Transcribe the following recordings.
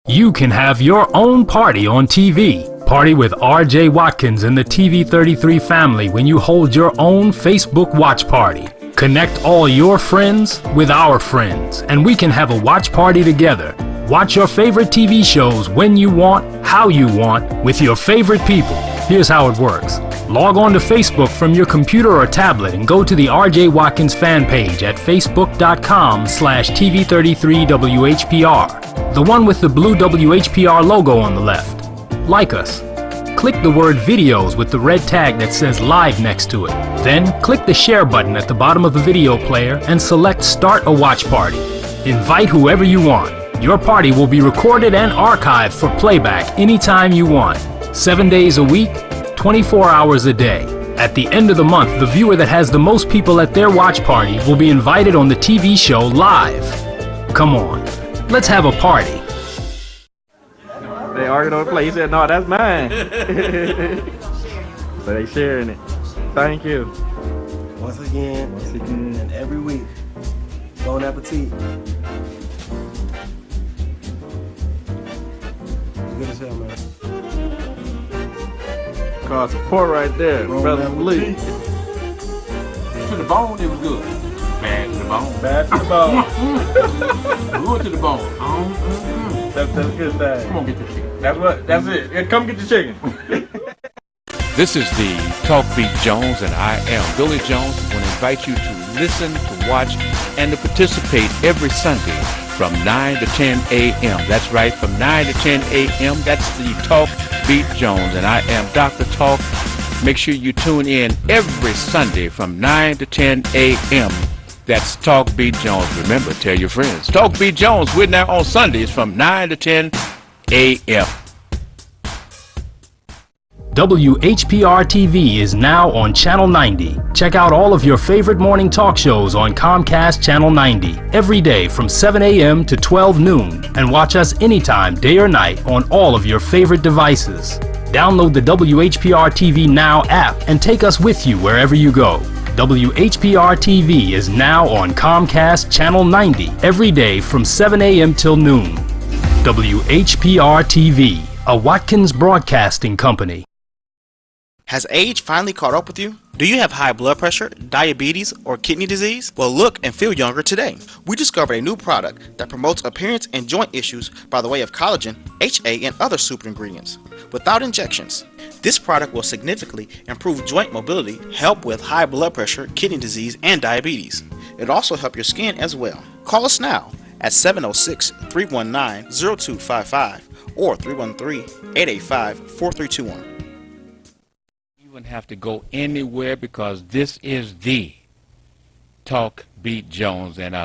You can have your own party on TV. Party with RJ Watkins and the TV33 family when you hold your own Facebook watch party. Connect all your friends with our friends, and we can have a watch party together. Watch your favorite TV shows when you want, how you want, with your favorite people. Here's how it works. Log on to Facebook from your computer or tablet and go to the RJ Watkins fan page at facebook.com/TV33WHPR. The one with the blue WHPR logo on the left. Like us. Click the word videos with the red tag that says live next to it. Then click the share button at the bottom of the video player and select start a watch party. Invite whoever you want. Your party will be recorded and archived for playback anytime you want. 7 days a week, 24 hours a day. At the end of the month, the viewer that has the most people at their watch party will be invited on the TV show live. Come on, let's have a party. They argued on the plate. He said, no, that's mine. So they sharing it. Thank you. Once again, and every week. Bon appetit. Good as hell, man. Cause support right there, brother Lee. To the bone, it was good. Bad to the bone. Bad to the bone. Good to the bone. That's a good thing. Come on, get your chicken. That's it. Yeah, come get your chicken. This is the Talk Beat Jones, and I am Billy Jones. I want to invite you to listen, to watch, and to participate every Sunday from 9 to 10 a.m. That's right, from 9 to 10 a.m. That's the Talk Beat Jones, and I am Dr. Talk. Make sure you tune in every Sunday from 9 to 10 a.m. That's Talk Beat Jones. Remember, tell your friends. Talk Beat Jones, we're now on Sundays from 9 to 10 a.m. WHPR TV is now on Channel 90. Check out all of your favorite morning talk shows on Comcast Channel 90 every day from 7 a.m. to 12 noon, and watch us anytime, day or night, on all of your favorite devices. Download the WHPR TV Now app and take us with you wherever you go. WHPR TV is now on Comcast Channel 90 every day from 7 a.m. till noon. WHPR TV, a Watkins Broadcasting Company. Has age finally caught up with you? Do you have high blood pressure, diabetes, or kidney disease? Well, look and feel younger today. We discovered a new product that promotes appearance and joint issues by the way of collagen, HA, and other super ingredients, without injections. This product will significantly improve joint mobility, help with high blood pressure, kidney disease, and diabetes. It'll also help your skin as well. Call us now at 706-319-0255 or 313-885-4321. You wouldn't have to go anywhere because this is the Talk Beat Jones, and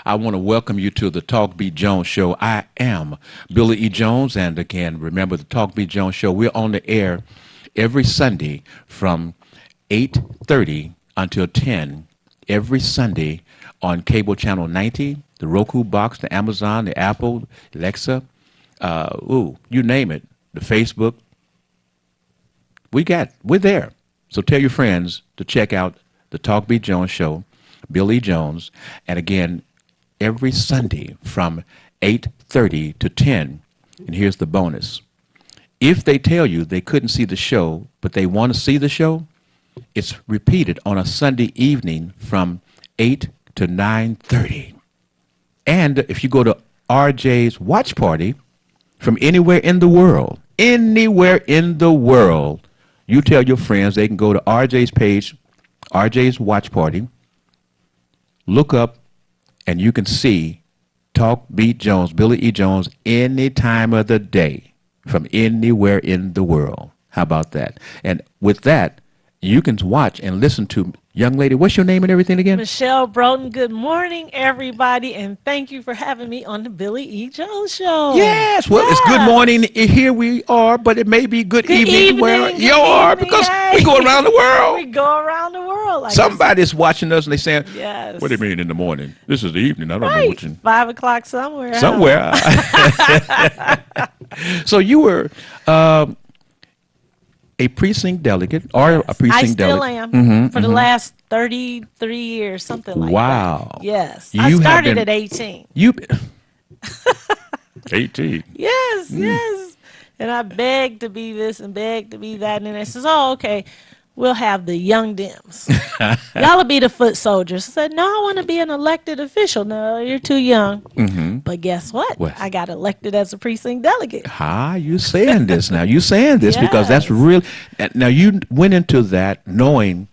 I want to welcome you to the Talk Beat Jones Show. I am Billy E. Jones, and again, remember the Talk Beat Jones Show. We're on the air every Sunday from 8:30 until 10, every Sunday on cable channel 90, the Roku box, the Amazon, the Apple, Alexa, you name it, the Facebook. We're there. So tell your friends to check out the Talk Beat Jones Show, Billy Jones, and again, every Sunday from 8:30 to 10. And here's the bonus. If they tell you they couldn't see the show, but they want to see the show, it's repeated on a Sunday evening from 8 to 9:30. And if you go to RJ's watch party from anywhere in the world, you tell your friends they can go to RJ's page, RJ's watch party, look up, and you can see Talk Beat Jones, Billy E. Jones, any time of the day from anywhere in the world. How about that? And with that, you can watch and listen to, young lady, what's your name and everything again? Michelle Broughton. Good morning, everybody, and thank you for having me on the Billy E. Jones Show. Yes, well, it's good morning. Here we are, but it may be good evening where you are, because we go around the world. We go around the world. know. Like Somebody's watching us and they saying, Yes. "What do you mean in the morning? This is the evening. I don't know Right. what you." 5 o'clock somewhere. huh? Somewhere. So you were a precinct delegate or a precinct I still delegate. am for the last 33 years, something like Wow. that. Yes. You I have started been- at 18. You 18. Yes, yes. And I begged to be this and begged to be that. And then they says, oh, okay, we'll have the young Dems. Y'all will be the foot soldiers. I said, no, I want to be an elected official. No, you're too young. But guess what? What? I got elected as a precinct delegate. You saying this now. You saying this because that's Yes. real. Now, you went into that knowing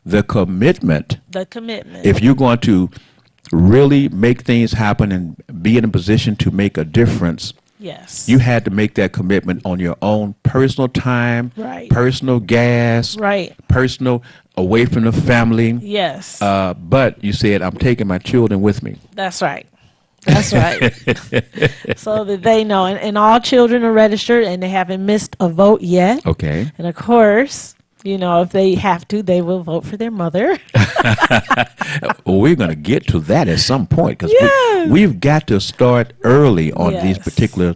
the commitment. The commitment. If you're going to really make things happen and be in a position to make a difference, yes. you had to make that commitment on your own personal time, Right. personal gas, Right. personal away from the family. Yes. But you said, I'm taking my children with me. That's right. That's right. So that they know. And all children are registered and they haven't missed a vote yet. Okay. And of course, you know, if they have to, they will vote for their mother. Well, we're going to get to that at some point because Yes. we've got to start early on these Yes. particular.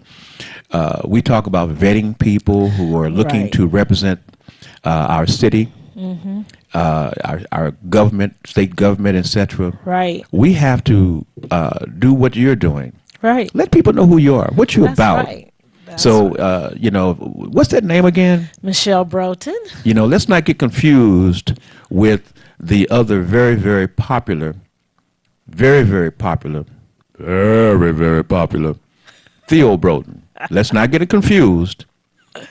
We talk about vetting people who are looking Right. to represent our city, our government, state government, etc. Right. We have to do what you're doing. Right. Let people know who you are, what you're That's about. right. That's So, right. you know, what's that name again? Michelle Broughton. You know, let's not get confused with the other very, very popular, very popular Theo Broughton. Let's not get it confused.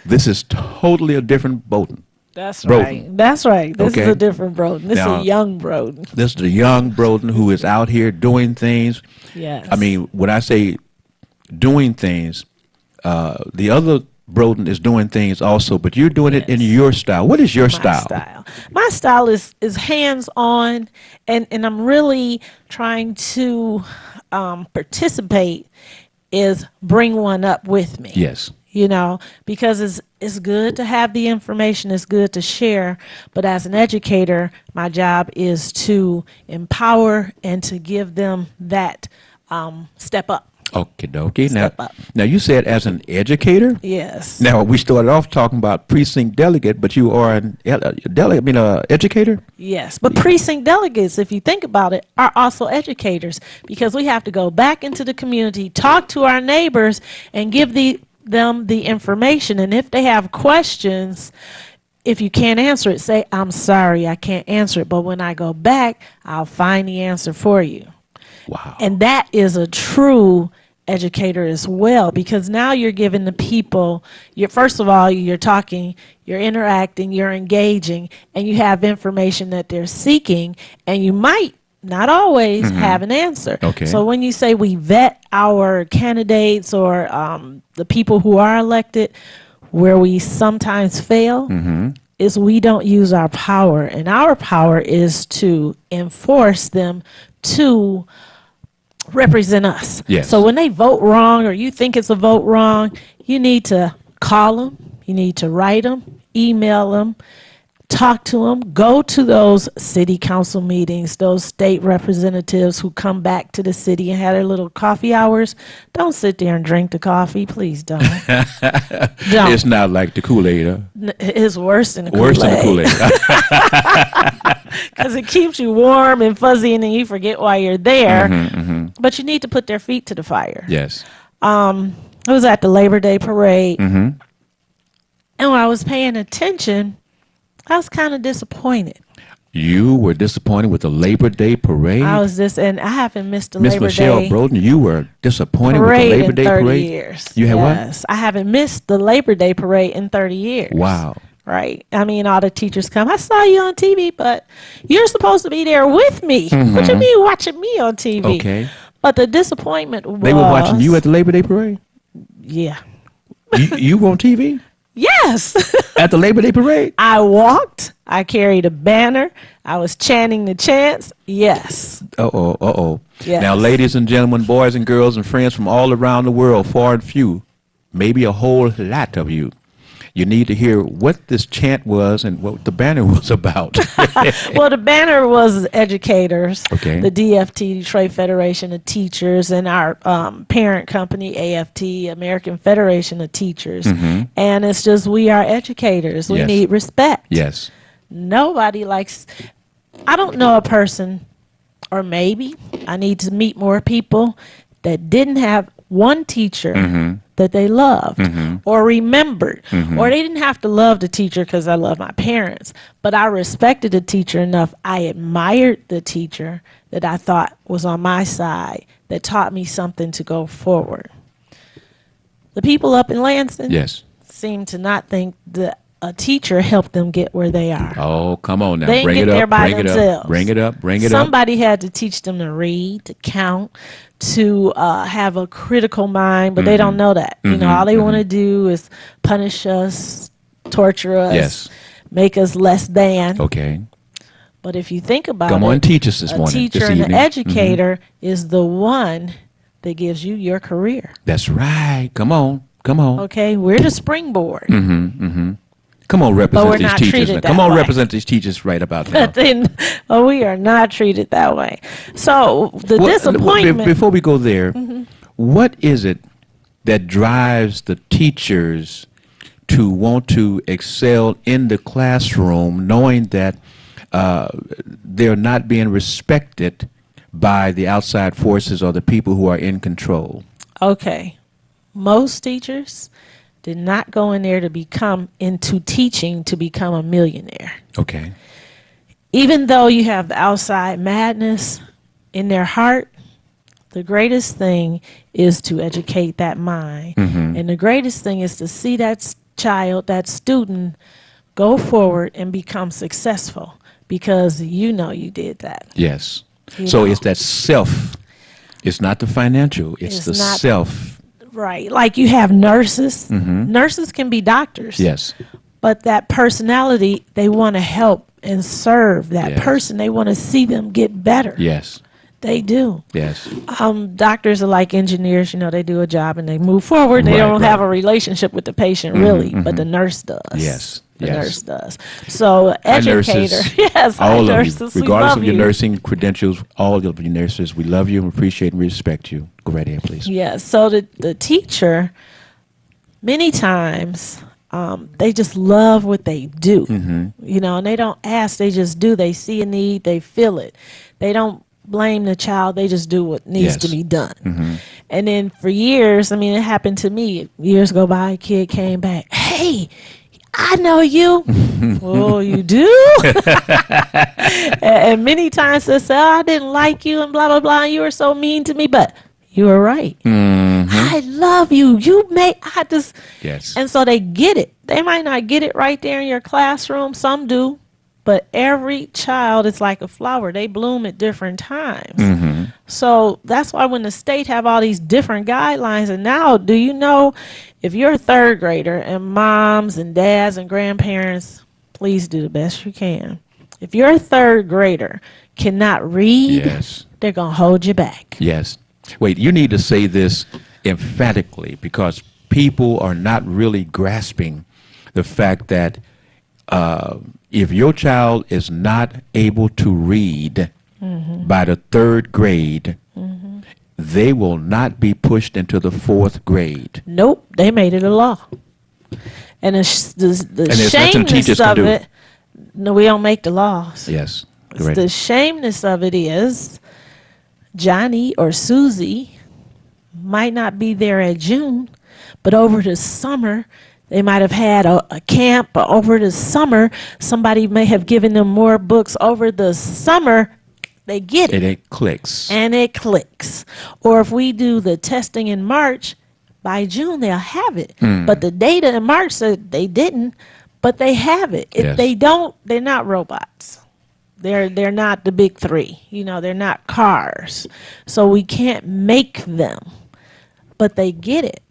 This is totally a different Broughton. That's Broughton. right. That's right. This Okay. is a different Broughton. This Now- is a young Broughton. This is the young Broughton who is out here doing things. Yes. I mean, when I say doing things, the other Broughton is doing things also, but you're doing it in Yes. your style. What is your my style. My style is hands on, and I'm really trying to participate. Is bring one up with me. Yes. You know, because it's good to have the information, it's good to share, but as an educator, my job is to empower and to give them that step up. Okay, dokie. Step up. Now you said as an educator. Yes. Now we started off talking about precinct delegate, but you are an educator. Yes, but precinct delegates, if you think about it, are also educators because we have to go back into the community, talk to our neighbors, and give them the information. And if they have questions, if you can't answer it, say, I'm sorry, I can't answer it. But when I go back, I'll find the answer for you. Wow. And that is a true educator as well, because now you're giving the people, first of all, you're talking, you're interacting, you're engaging, and you have information that they're seeking, and you might not always have an answer. Okay. So when you say we vet our candidates or the people who are elected, where we sometimes fail, is we don't use our power, and our power is to enforce them to represent us. Yes. So when they vote wrong or you think it's a vote wrong, you need to call them, you need to write them, email them, talk to them, go to those city council meetings, those state representatives who come back to the city and have their little coffee hours. Don't sit there and drink the coffee, please don't. Don't. It's not like the Kool-Aid. Huh? It's worse than the Worse than the Kool-Aid. Kool-Aid. Because it keeps you warm and fuzzy and then you forget why you're there. But you need to put their feet to the fire. Yes. I was at the Labor Day parade. And when I was paying attention, I was kind of disappointed. You were disappointed with the Labor Day parade? And I haven't missed the Miss Labor Michelle Day Broughton, you were disappointed with the parade Labor in Day 30 parade? years. You had what? Yes, I haven't missed the Labor Day parade in 30 years. Wow. Right. I mean, all the teachers come. I saw you on TV, but you're supposed to be there with me. What you mean watching me on TV? Okay. But the disappointment was... They were watching you at the Labor Day parade? Yeah. You were on TV Yes. at the Labor Day parade? I walked. I carried a banner. I was chanting the chants. Yes. Uh-oh. Yes. Now, ladies and gentlemen, boys and girls and friends from all around the world, far and few, maybe a whole lot of you, you need to hear what this chant was and what the banner was about. Well, the banner was educators, Okay. the DFT, Detroit Federation of Teachers, and our parent company, AFT, American Federation of Teachers. And it's just, we are educators. We Yes. need respect. Yes. Nobody likes, I don't know a person, or maybe I need to meet more people that didn't have one teacher that they loved or remembered, or they didn't have to love the teacher because I love my parents, but I respected the teacher enough. I admired the teacher that I thought was on my side, that taught me something to go forward. The people up in Lansing Yes. seem to not think that a teacher helped them get where they are. Oh, come on now. They didn't Bring get it there up. by Bring it up. themselves. Bring it up. Bring it up. Somebody had to teach them to read, to count, to have a critical mind, but they don't know that. You know, all they want to do is punish us, torture us, Yes. make us less than. Okay. But if you think about Come it, on, teach us this a morning, teacher this and evening. an educator is the one that gives you your career. That's right. Come on. Come on. Okay, we're the springboard. Come on, represent we're these not teachers. treated Now. that Come on, way. represent these teachers right about now. But then, we are not treated that way. So the disappointment. Before we go there, what is it that drives the teachers to want to excel in the classroom, knowing that they're not being respected by the outside forces or the people who are in control? Okay. Most teachers did not go in there to become into teaching to become a millionaire. Okay. Even though you have the outside madness in their heart, the greatest thing is to educate that mind. And the greatest thing is to see that child, that student, go forward and become successful, because you know you did that. Yes. You So know. it's that self. It's not the financial. It's It's the not- self. Right. Like you have nurses. Nurses can be doctors. Yes. But that personality, they want to help and serve that Yes. person. They want to see them get better. Yes. They do. Yes. Doctors are like engineers. You know, they do a job and they move forward. They Right, don't right. have a relationship with the patient, really, but the nurse does. Yes, The yes. nurse does. So, Hi, educator. nurses. Yes, hi, All of nurses. you, We regardless love of your you. nursing credentials, all of you nurses, we love you, appreciate, and respect you. Go right ahead, please. Yes. So the teacher, many times, they just love what they do. You know, and they don't ask, they just do. They see a need, they feel it. They don't blame the child, they just do what needs to Yes. be done. And then for years, I mean, it happened to me. Years go by, a kid came back. Hey, I know you. Oh, you do? And many times they say, oh, I didn't like you and blah, blah, blah. And you were so mean to me, but you were right. I love you. I just, Yes. and so they get it. They might not get it right there in your classroom. Some do. But every child is like a flower. They bloom at different times. So that's why when the state have all these different guidelines, and now, do you know, if you're a third grader and moms and dads and grandparents, please do the best you can. If you're a third grader cannot read, Yes. they're going to hold you back. Yes. Wait, you need to say this emphatically, because people are not really grasping the fact that if your child is not able to read by the third grade, they will not be pushed into the fourth grade. Nope, they made it a law. And the there's nothing teachers shameless can of do. it, no, we don't make the laws. Yes. The Correct. shameness of it is Johnny or Susie might not be there at June, but over the summer, they might have had a camp, but over the summer, somebody may have given them more books. Over the summer, they get it. It clicks. And it clicks. Or if we do the testing in March, by June they'll have it. But the data in March said they didn't, but they have it. If Yes. they don't, they're not robots. They're not the big three. You know, they're not cars. So we can't make them. But they get it.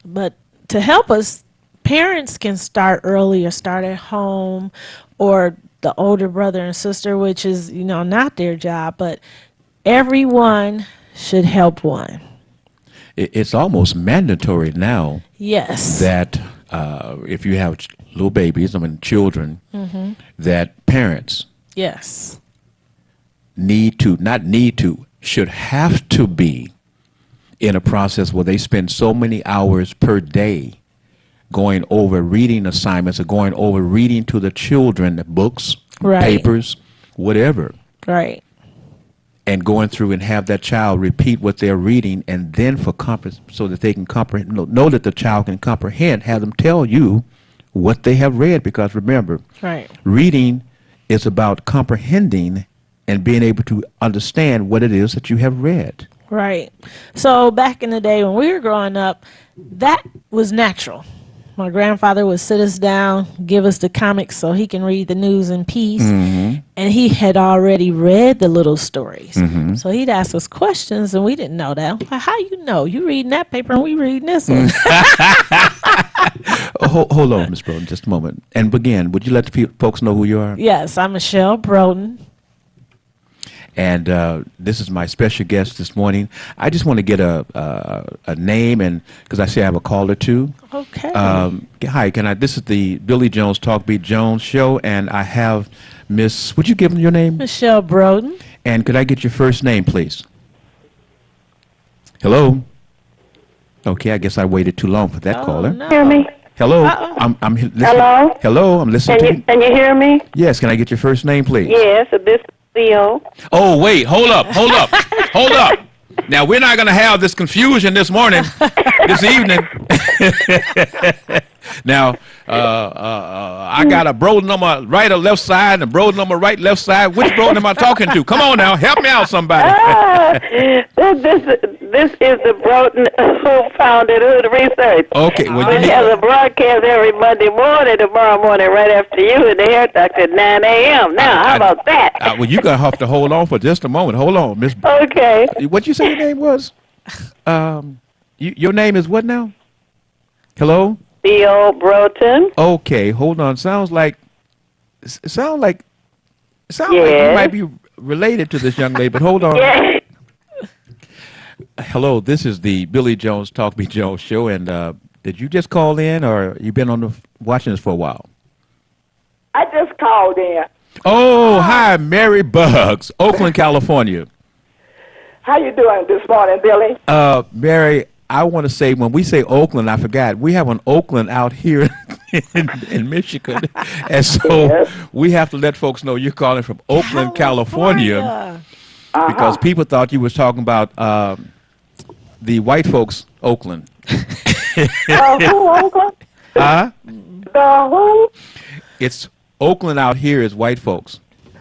But to help us, parents can start early or start at home, or the older brother and sister, which is, you know, not their job, but everyone should help one. It's almost mandatory now Yes. that if you have little babies, I mean children, that parents Yes. should have to be in a process where they spend so many hours per day going over reading assignments or going over reading to the children books, Right. papers, whatever, Right. and going through and have that child repeat what they're reading, and then so that they can comprehend, know that the child can comprehend, have them tell you what they have read, because remember, Right. reading is about comprehending and being able to understand what it is that you have read. Right. So back in the day when we were growing up, that was natural. My grandfather would sit us down, give us the comics so he can read the news in peace. And he had already read the little stories. So he'd ask us questions and we didn't know that. Like, how you know? You reading that paper and we reading this one. Hold on, Ms. Broden, just a moment. And begin, would you let the folks know who you are? Yes, I'm Michelle Broden. And this is my special guest this morning. I just want to get a name, and because I say I have a call or two. Okay. Hi, this is the Billy Jones Talk Beat Jones show, and I have Miss, would you give me your name? Michelle Broden. And could I get your first name, please? Hello? Okay, I guess I waited too long for that caller. No. Hear me? Hello? Uh-oh. I'm listening. Hello? Hello, I'm listening to you. Can you hear me? Yes, can I get your first name, please? Yes, this is Theo. Oh, wait, hold up. Hold up. Now, we're not going to have this confusion this morning, this evening. Now, I got a Broden on my right or left side and a Broden on my right, left side. Which Broden am I talking to? Come on now, help me out, somebody. This is the Broden who founded Hood Research. Okay, well, We have a broadcast every Monday morning, tomorrow morning, right after you, in the hair doctor at 9 a.m. Now, how about that? well, you're going to have to hold on for just a moment. Hold on, Miss. Okay. What you say your name was? Your name is what now? Hello? Theo Broughton. Okay, hold on. Sounds like you Yes. might be related to this young lady, but hold on. Yeah. Hello, this is the Billy Jones Talk Beat Jones show, and did you just call in, or you been watching this for a while? I just called in. Oh, hi, Mary Bugs, Oakland, California. How you doing this morning, Billy? Mary, I want to say, when we say Oakland, I forgot, we have an Oakland out here in Michigan, and so Yes. we have to let folks know you're calling from Oakland, California. Because people thought you was talking about the white folks Oakland. Who, Oakland? Huh? The who? It's Oakland out here is white folks.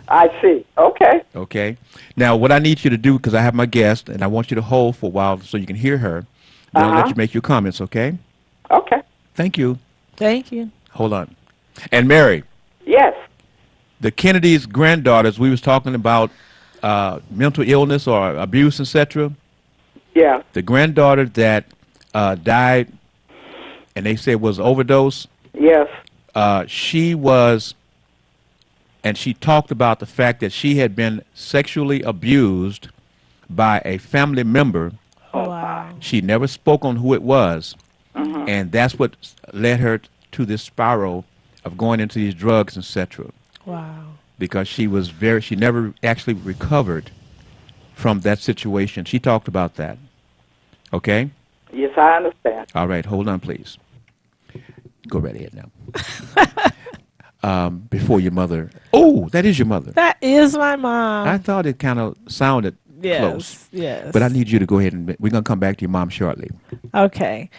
I see. Okay. Okay. Now, what I need you to do, because I have my guest, and I want you to hold for a while so you can hear her. Then I'll let you make your comments. Okay. Okay. Thank you. Thank you. Hold on. And Mary, Yes. the Kennedys' granddaughters, we was talking about mental illness or abuse, etc. Yeah. The granddaughter that died, and they said was overdose. Yes. She was, and she talked about the fact that she had been sexually abused by a family member. Oh, wow. She never spoke on who it was, and that's what led her to this spiral of going into these drugs, etc. Wow. Because she never actually recovered from that situation. She talked about that. Okay? Yes, I understand. All right, hold on, please. Go right ahead now. Before your mother. Oh, that is your mother. That is my mom. I thought it kind of sounded close. Yes. But I need you to go ahead and we're going to come back to your mom shortly. Okay.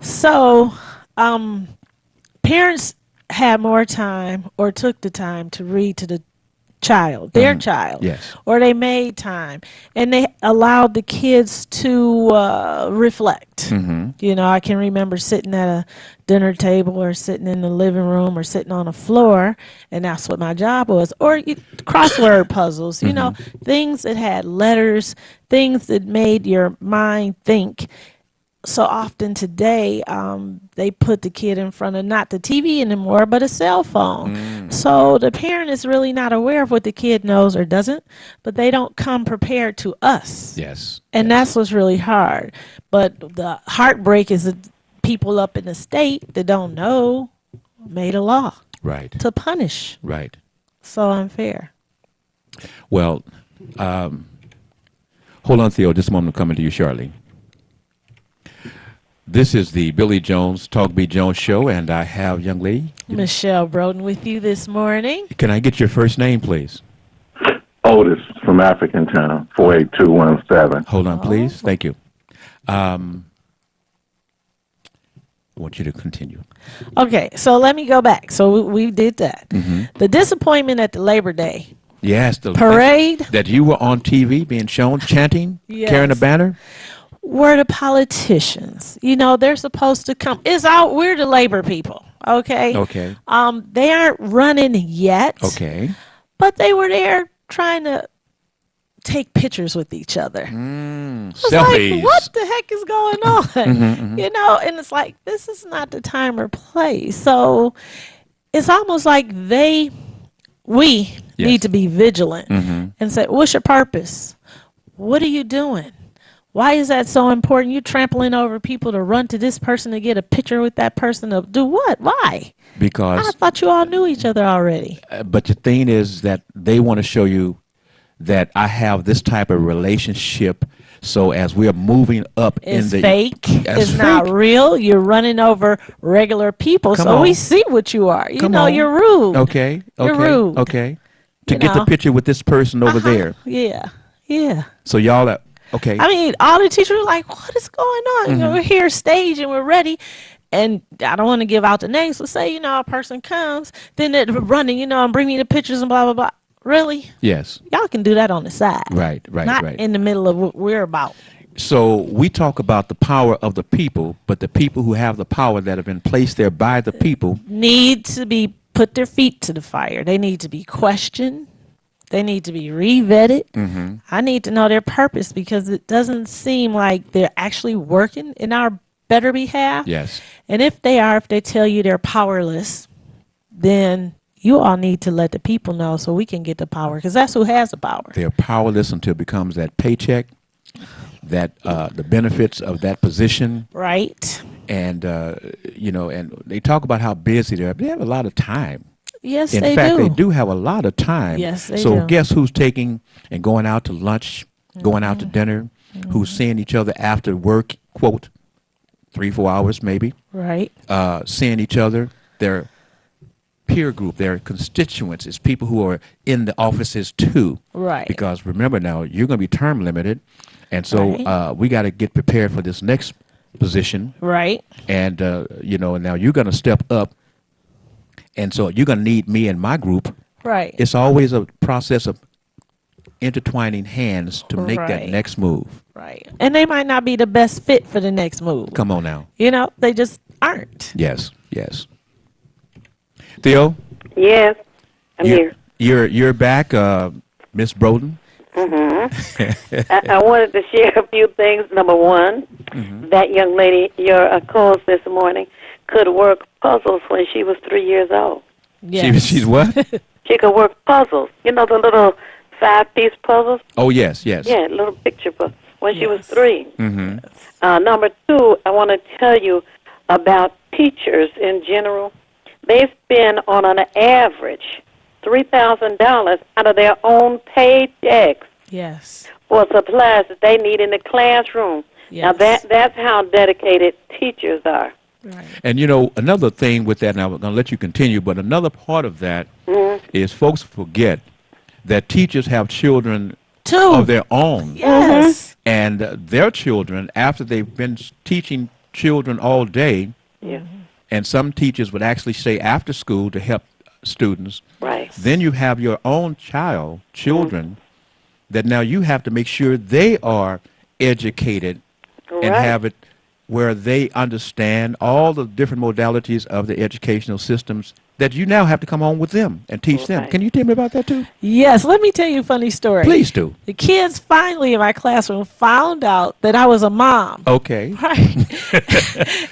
So, parents had more time or took the time to read to the child, their child. Yes. Or they made time and they allowed the kids to reflect. You know, I can remember sitting at a dinner table or sitting in the living room or sitting on the floor, and that's what my job was. Or crossword puzzles, you know, things that had letters, things that made your mind think. So often today, they put the kid in front of not the TV anymore, but a cell phone. So the parent is really not aware of what the kid knows or doesn't, but they don't come prepared to us. Yes. And that's what's really hard. But the heartbreak is that people up in the state that don't know made a law Right. to punish. Right. So unfair. Well, hold on, Theo. Just a moment. I'm coming to you, Charlene. This is the Billy Jones Talk B. Jones show, and I have young lady. Michelle Broden with you this morning. Can I get your first name, please? Otis from African Town, 48217. Hold on, please. Thank you. I want you to continue. Okay, so let me go back. So we did that. The disappointment at the Labor Day Yes, the parade that you were on TV being shown chanting, carrying a Yes. banner. were the politicians. You know, they're supposed to come. We're the labor people, okay? Okay. They aren't running yet. Okay. But they were there trying to take pictures with each other. It's Selfies. like, what the heck is going on? You know, and it's like, this is not the time or place. So it's almost like we need to be vigilant and say, what's your purpose? What are you doing? Why is that so important? You trampling over people to run to this person to get a picture with that person to do what? Why? I Because, thought you all knew each other already. but the thing is that they want to show you that I have this type of relationship. So as we are moving up It's in the fake. That's It's not fake. real. You're running over regular people. Come so we on. see what you are. You Come know, on. you're rude. Okay. You're Okay. rude. Okay. To You get the know. picture with this person over there. Yeah. Yeah. So y'all are okay. I mean, all the teachers were like, what is going on? You know, we're here stage and we're ready. And I don't want to give out the names, but say, you know, a person comes, then they're running, you know, and bring me the pictures and blah, blah, blah. Really? Yes. Y'all can do that on the side. Right. Not Right. in the middle of what we're about. So we talk about the power of the people, but the people who have the power that have been placed there by the people. Need to be put their feet to the fire. They need to be questioned. They need to be re-vetted. I need to know their purpose because it doesn't seem like they're actually working in our better behalf. Yes. And if they are, if they tell you they're powerless, then you all need to let the people know so we can get the power because that's who has the power. They're powerless until it becomes that paycheck, that the benefits of that position, Right? and you know, and they talk about how busy they are. They have a lot of time. Yes, In they fact, do. they do have a lot of time. Yes, they so do. guess who's taking and going out to lunch, going out to dinner, who's seeing each other after work, quote, 3-4 hours maybe, Right. seeing each other, their peer group, their constituents, is people who are in the offices too. Right. Because remember now, you're going to be term limited. And so Right. we got to get prepared for this next position. Right. And, you know, now you're going to step up. And so you're going to need me and my group. Right. It's always a process of intertwining hands to make that Right. next move. Right. And they might not be the best fit for the next move. Come on now. You know, they just aren't. Yes, yes. Theo, Yes, I'm here. you're back, Miss Broden. I wanted to share a few things. Number one, that young lady, your co-host this morning, could work puzzles when she was 3 years old. Yes. She's what? She could work puzzles. You know the little 5-piece puzzles? Oh yes, yes. Yeah, little picture puzzles. When she was Yes. 3. Number two, I want to tell you about teachers in general. They spend on an average $3,000 out of their own paychecks Yes. for supplies that they need in the classroom. Now Yes. that's how dedicated teachers are. Right. And you know, another thing with that, and I'm going to let you continue, but another part of that is folks forget that teachers have children Two. of their own. Yes. And their children, after they've been teaching children all day, Yeah, and some teachers would actually stay after school to help students, right. then you have your own children, that now you have to make sure they are educated and Right. have it where they understand all the different modalities of the educational systems that you now have to come on with them and teach them. Right. Can you tell me about that too? Yes. Let me tell you a funny story. Please do. The kids finally in my classroom found out that I was a mom. Okay. Right.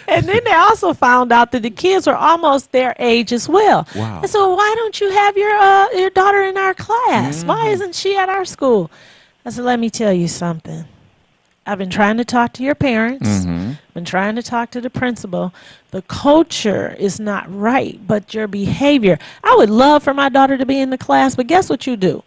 And then they also found out that the kids were almost their age as well. Wow. And so why don't you have your daughter in our class? Why isn't she at our school? I said, let me tell you something. I've been trying to talk to your parents. Been trying to talk to the principal. The culture is not right, but your behavior. I would love for my daughter to be in the class, but guess what you do?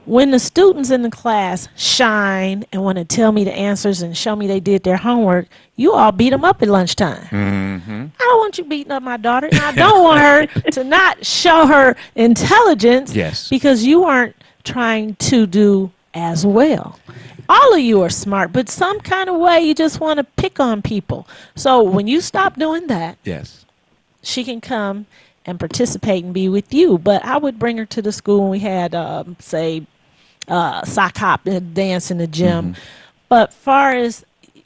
When the students in the class shine and want to tell me the answers and show me they did their homework, you all beat them up at lunchtime. I don't want you beating up my daughter, and I don't want her to not show her intelligence because you aren't trying to do as well. All of you are smart, but some kind of way you just want to pick on people. So when you stop doing that, she can come and participate and be with you. But I would bring her to the school when we had, say, sock hop and dance in the gym. But far as,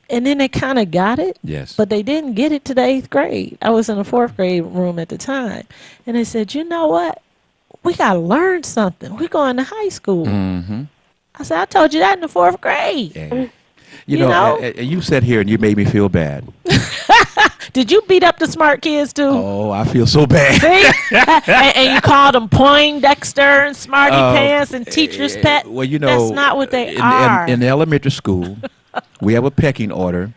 and then they kind of got it, but they didn't get it to the 8th grade. I was in the 4th grade room at the time. And they said, you know what? We got to learn something. We're going to high school. I said, I told you that in the 4th grade. You know? You sat here and you made me feel bad. Did you beat up the smart kids too? Oh, I feel so bad. See? and you called them Poindexter and Smarty Pants and teacher's pet. Well, you know, that's not what they are. In elementary school, we have a pecking order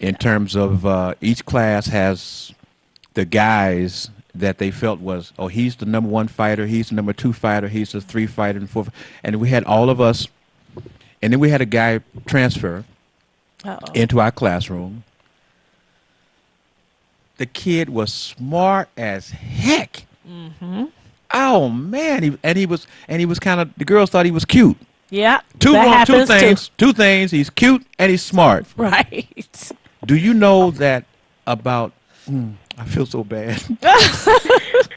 in terms of each class has the guys that they felt was, oh, he's the number 1 fighter, he's the number 2 fighter, he's the 3 fighter, and 4. And we had all of us, and then we had a guy transfer into our classroom. The kid was smart as heck. Oh man, he was kind of. The girls thought he was cute. Yeah, two things. Too. 2 things. He's cute and he's smart. Right. Do you know that about? I feel so bad.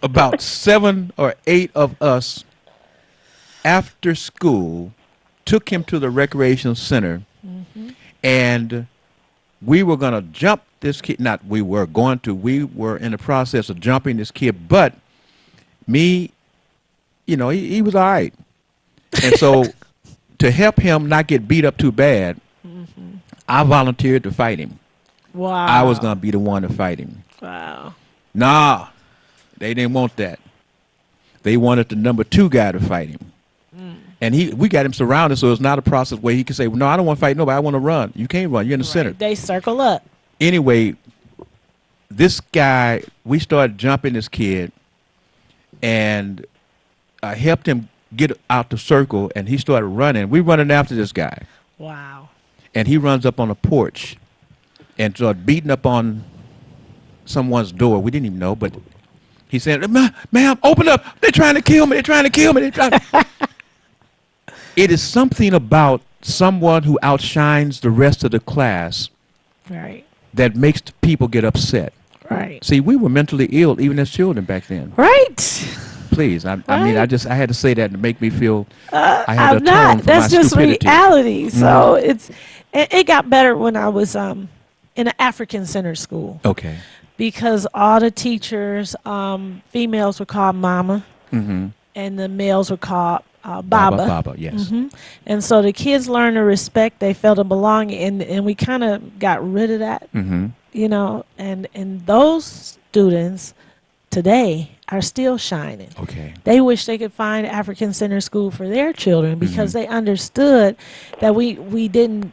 About 7 or 8 of us, after school, took him to the recreation center, and we were gonna jump this kid. Not we were going to. We were in the process of jumping this kid, but me, you know, he was all right. And so to help him not get beat up too bad, I volunteered to fight him. Wow. I was going to be the one to fight him. Wow. Nah, they didn't want that. They wanted the number 2 guy to fight him. And we got him surrounded, so it's not a process where he can say, well, no, I don't want to fight nobody. I want to run. You can't run. You're in the center. They circle up. Anyway, this guy, we started jumping this kid, and I helped him get out the circle, and he started running. We running after this guy. Wow. And he runs up on the porch and started beating up on someone's door. We didn't even know, but he said, ma'am, open up. They're trying to kill me. They're trying to kill me. They're trying to... It is something about someone who outshines the rest of the class that makes people get upset. Right. See, we were mentally ill even as children back then. Right. Please, I mean, I had to say that to make me feel I had I'm not. That's just stupidity. reality. So it got better when I was in an African center school. Okay. Because all the teachers, females were called mama, and the males were called Baba. Baba, yes. And so the kids learned to respect. They felt a belonging, and we kind of got rid of that, you know. And those students today are still shining. Okay. They wish they could find African Center School for their children because they understood that we didn't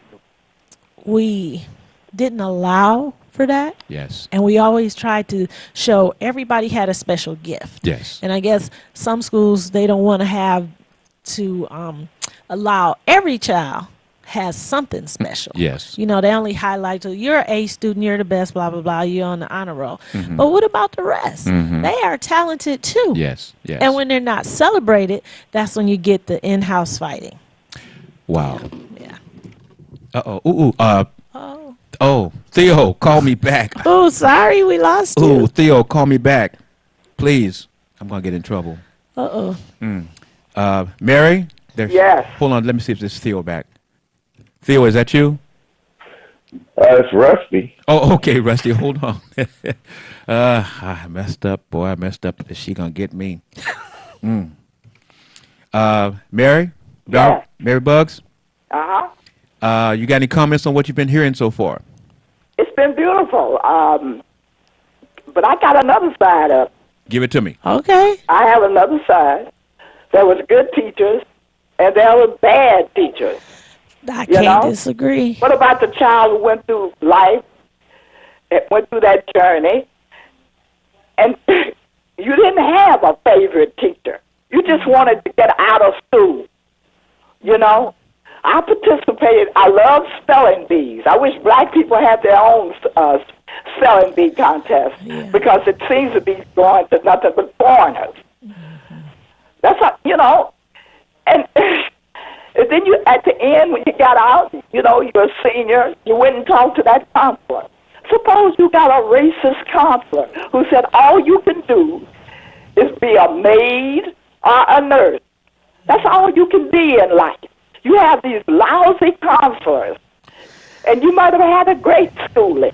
allow for that. Yes. And we always tried to show everybody had a special gift. Yes. And I guess some schools, they don't want to have to allow every child has something special. Yes. You know, they only highlight, you're an A student, you're the best, blah, blah, blah, you're on the honor roll. But what about the rest? They are talented too. Yes, yes. And when they're not celebrated, that's when you get the in-house fighting. Wow. Yeah. Oh, Theo, call me back. Oh, sorry, we lost you. Oh, Theo, call me back. Please. I'm going to get in trouble. Mary? Yes. Hold on, let me see if this is Theo back. Theo, is that you? It's Rusty. Oh, okay, Rusty, hold on. I messed up, boy. I messed up. Is she going to get me? Mary? Yes. Mary Bugs? Uh-huh. You got any comments on what you've been hearing so far? It's been beautiful. But I got another side of it. Give it to me. Okay. I have another side. There was good teachers, and there were bad teachers. I You can't know? disagree. What about the child who went through life, went through that journey, and you didn't have a favorite teacher? You just wanted to get out of school. You know? I participated. I love spelling bees. I wish black people had their own spelling bee contest because it seems to be going to nothing but foreigners. That's how, you know, and then you, at the end, when you got out, you know, you're a senior, you went and talked to that counselor. Suppose you got a racist counselor who said all you can do is be a maid or a nurse. That's all you can be in life. You have these lousy counselors, and you might have had a great schooling.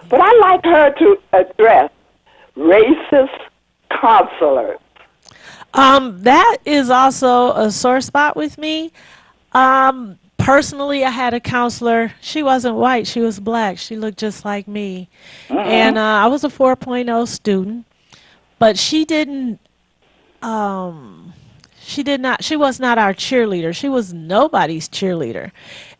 But I like her to address racist counselors. That is also a sore spot with me. Personally, I had a counselor. She wasn't white. She was black. She looked just like me. And I was a 4.0 student. But she didn't, she was not our cheerleader. She was nobody's cheerleader.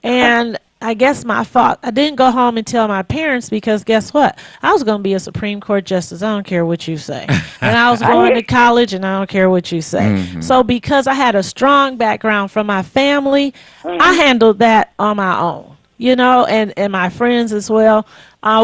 And I guess my fault, I didn't go home and tell my parents because guess what? I was going to be a Supreme Court justice. I don't care what you say. And I was going to college and I don't care what you say. So because I had a strong background from my family, I handled that on my own, you know, and my friends as well.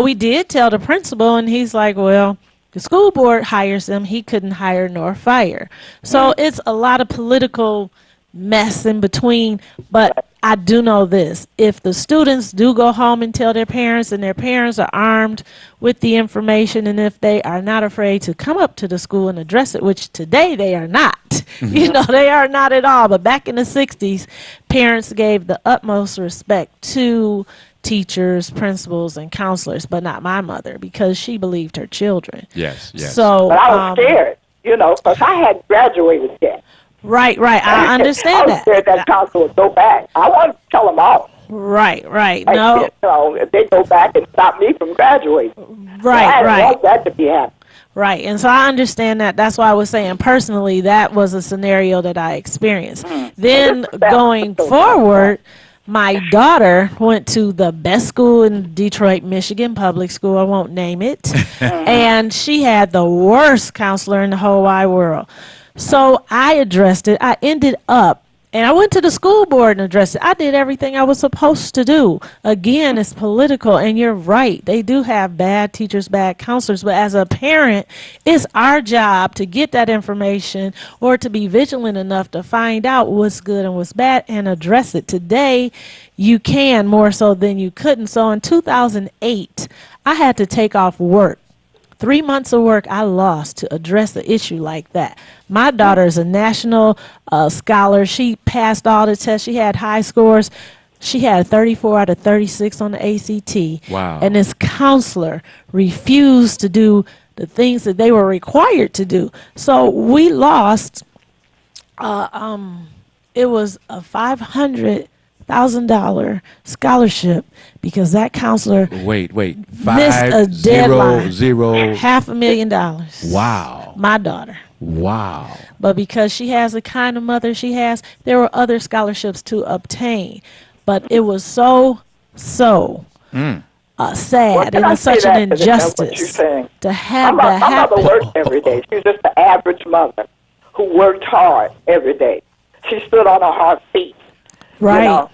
We did tell the principal and he's like, well, the school board hires them. He couldn't hire nor fire. So it's a lot of political mess in between, but I do know this. If the students do go home and tell their parents and their parents are armed with the information and if they are not afraid to come up to the school and address it, which today they are not, you know, they are not at all. But back in the 60s, parents gave the utmost respect to teachers, principals, and counselors, but not my mother because she believed her children. Yes, yes. So, But I was scared, you know, because I hadn't graduated yet. Right. I understand I was scared that counsel would go back. I wanted to tell them off. Right. Like, No. you know, if they go back and stop me from graduating. Right. I didn't want that to be happening. Right. And so I understand that. That's why I was saying personally that was a scenario that I experienced. Then going forward, my daughter went to the best school in Detroit, Michigan, public school. I won't name it. And she had the worst counselor in the whole wide world. So I addressed it. I ended up, and I went to the school board and addressed it. I did everything I was supposed to do. Again, it's political, and you're right. They do have bad teachers, bad counselors, but as a parent, it's our job to get that information or to be vigilant enough to find out what's good and what's bad and address it. Today, you can more so than you couldn't. So in 2008, I had to take off work. 3 months of work I lost to address the issue like that. My daughter is a national scholar. She passed all the tests. She had high scores. She had 34 out of 36 on the ACT. Wow. And this counselor refused to do the things that they were required to do. So we lost, it was a $500,000 scholarship because that counselor Wait. missed a deadline. 500. $500,000. Wow. My daughter. Wow. But because she has the kind of mother she has, there were other scholarships to obtain. But it was so sad Well, and can I it's say such that an to them, what you're injustice saying? to have My that mother happen. worked every day. She was just the average mother who worked hard every day. She stood on her feet. Right. You know?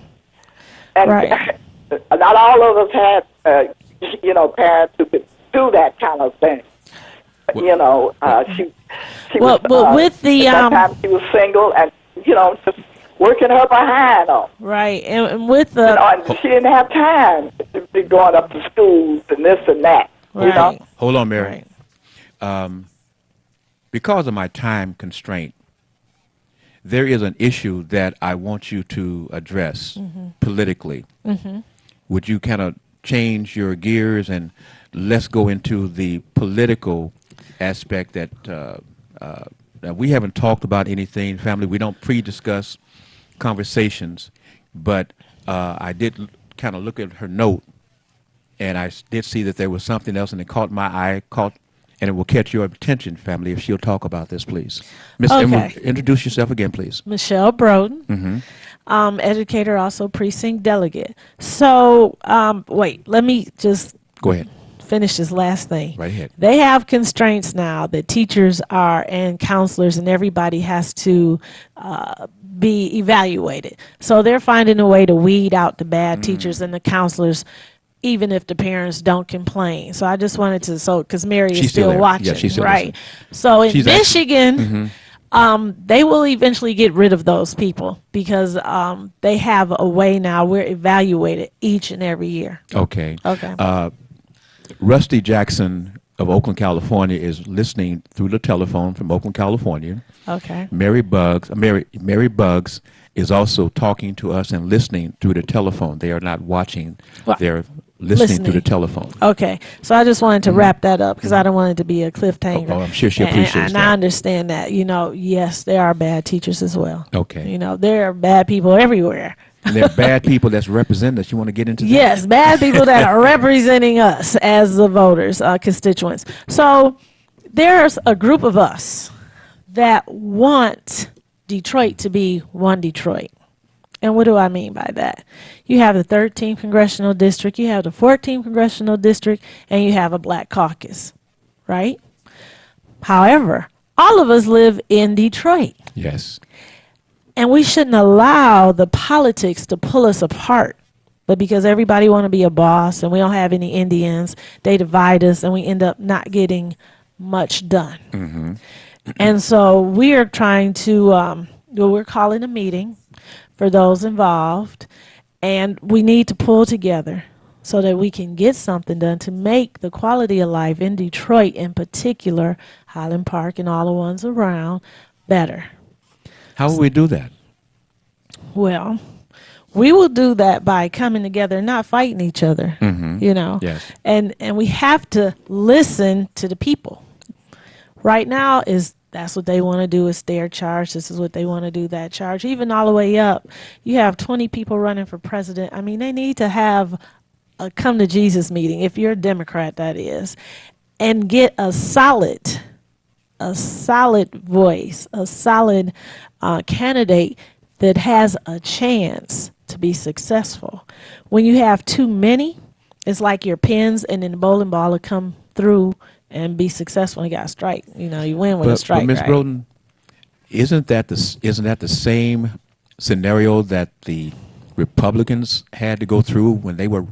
And Right. not all of us had, you know, parents who could do that kind of thing. You know, she Well, was, but with the, at that time she was single and, you know, just working her behind off. Right. And with You the, know, and she didn't have time to be going up to schools and this and that. You know? right. Hold on, Mary. Right. Because of my time constraint, there is an issue that I want you to address politically. Would you kind of change your gears and let's go into the political aspect that we haven't talked about anything, family. We don't pre-discuss conversations, but I did kind of look at her note, and I did see that there was something else, and it caught my eye, caught and it will catch your attention, family, if she'll talk about this, please. Miss Okay. Emerald, introduce yourself again, please. Michelle Broden, educator, also precinct delegate. So, wait, let me just Go ahead. finish this last thing. Right ahead. They have constraints now that teachers are and counselors and everybody has to be evaluated. So they're finding a way to weed out the bad teachers and the counselors, even if the parents don't complain. So I just wanted to, because Mary is She's still still there. watching, Yeah, she's still right? listening. So in She's actually- Michigan, they will eventually get rid of those people because they have a way now. We're evaluated each and every year. Okay. Okay. Rusty Jackson of Oakland, California, is listening through the telephone from Oakland, California. Okay. Mary Bugs is also talking to us and listening through the telephone. They are not watching; Well, they're listening through the listening. telephone. Okay, so I just wanted to wrap that up because I don't want it to be a cliffhanger. Oh, I'm sure she And- appreciates and that. I understand that. Yes, there are bad teachers as well. Okay. There are bad people everywhere. And there are bad people that's representing us. You want to get into that? Yes, bad people that are representing us as the voters, constituents. So there's a group of us that want Detroit to be one Detroit. And what do I mean by that? You have the 13th Congressional District, you have the 14th Congressional District, and you have a Black Caucus, right? However, all of us live in Detroit. Yes. And we shouldn't allow the politics to pull us apart. But because everybody want to be a boss and we don't have any Indians, they divide us and we end up not getting much done. And so we are trying to, we're calling a meeting for those involved, and we need to pull together so that we can get something done to make the quality of life in Detroit in particular, Highland Park and all the ones around, better. How will we do that? Well, we will do that by coming together and not fighting each other, Yes. and we have to listen to the people. Right now that's what they want to do is their charge. This is what they want to do, that charge. Even all the way up, you have 20 people running for president. I mean, they need to have a come to Jesus meeting, if you're a Democrat, that is, and get a solid voice, a solid candidate that has a chance to be successful. When you have too many, it's like your pins and then the bowling ball will come through and be successful and you got a strike. You win with a strike. But Ms. right? Broden, isn't that the same scenario that the Republicans had to go through when they were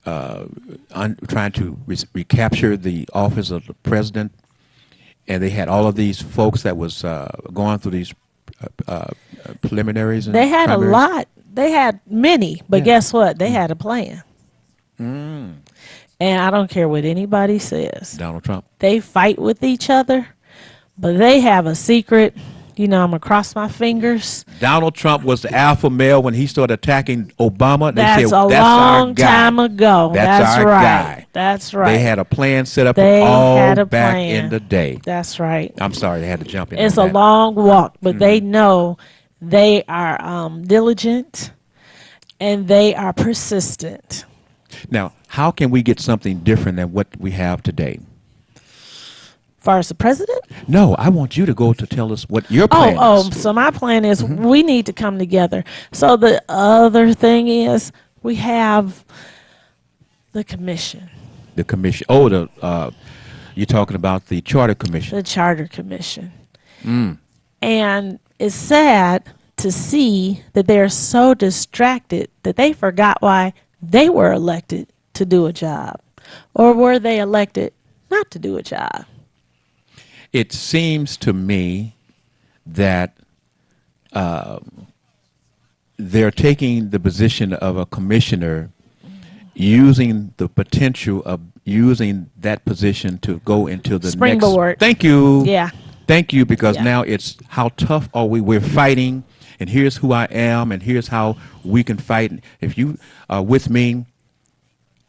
trying to recapture the office of the president, and they had all of these folks that was going through these preliminaries? And They had primaries? a lot. They had many, but Yeah. guess what? They had a plan. And I don't care what anybody says. Donald Trump. They fight with each other, but they have a secret. I'm going to cross my fingers. Donald Trump was the alpha male when he started attacking Obama. They That's said, a "That's our long guy. time ago. That's our right. guy." That's right. They had a plan set up They all had a back plan. in the day. That's right. I'm sorry, they had to jump in. It's on a that. long walk, but they know they are diligent and they are persistent. Now, how can we get something different than what we have today? Far as the president? No, I want you to go to tell us what your plan is. So my plan is we need to come together. So the other thing is we have the commission, The commission. You're talking about the Charter Commission. the Charter Commission. And it's sad to see that they're so distracted that they forgot why they were elected to do a job. Or were they elected not to do a job? It seems to me that they're taking the position of a commissioner, using the potential of using that position to go into the Springboard. next. Thank you. Yeah. Thank you, because Yeah. now it's how tough are we? We're fighting, and here's who I am, and here's how we can fight. If you are with me,